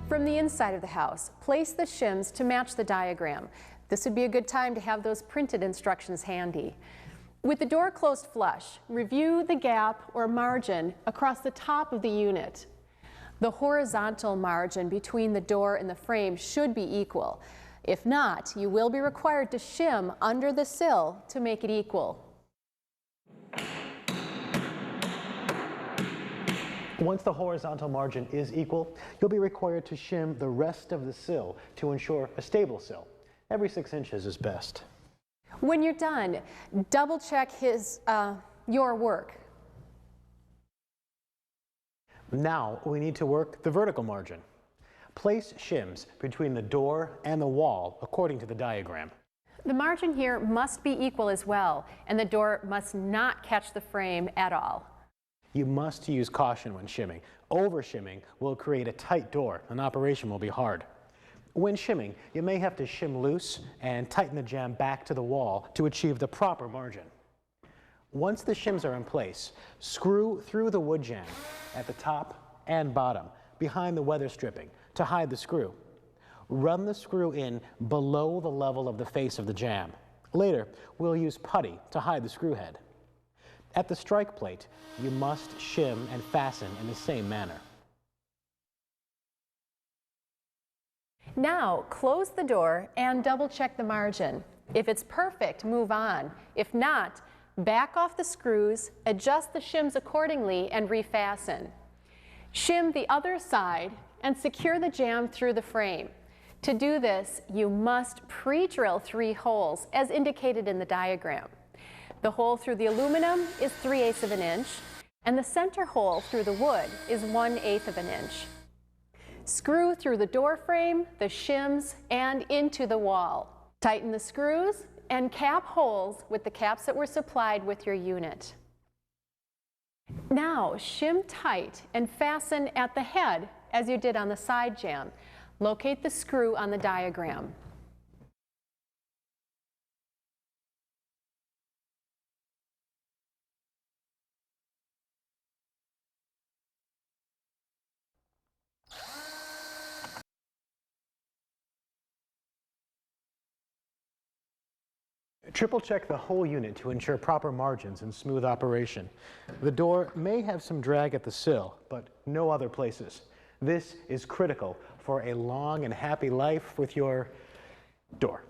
From the inside of the house, place the shims to match the diagram. This would be a good time to have those printed instructions handy. With the door closed flush, review the gap or margin across the top of the unit. The horizontal margin between the door and the frame should be equal. If not, you will be required to shim under the sill to make it equal. Once the horizontal margin is equal, you'll be required to shim the rest of the sill to ensure a stable sill. Every 6 inches is best. When you're done, double check your work. Now we need to work the vertical margin. Place shims between the door and the wall according to the diagram. The margin here must be equal as well, and the door must not catch the frame at all. You must use caution when shimming. Over shimming will create a tight door and operation will be hard. When shimming, you may have to shim loose and tighten the jamb back to the wall to achieve the proper margin. Once the shims are in place, screw through the wood jamb at the top and bottom behind the weather stripping to hide the screw. Run the screw in below the level of the face of the jamb. Later, we'll use putty to hide the screw head. At the strike plate, you must shim and fasten in the same manner. Now, close the door and double check the margin. If it's perfect, move on. If not, back off the screws, adjust the shims accordingly, and refasten. Shim the other side and secure the jamb through the frame. To do this, you must pre-drill 3 holes as indicated in the diagram. The hole through the aluminum is 3/8 of an inch, and the center hole through the wood is 1/8 of an inch. Screw through the door frame, the shims, and into the wall. Tighten the screws and cap holes with the caps that were supplied with your unit. Now shim tight and fasten at the head as you did on the side jamb. Locate the screw on the diagram. Triple check the whole unit to ensure proper margins and smooth operation. The door may have some drag at the sill, but no other places. This is critical for a long and happy life with your door.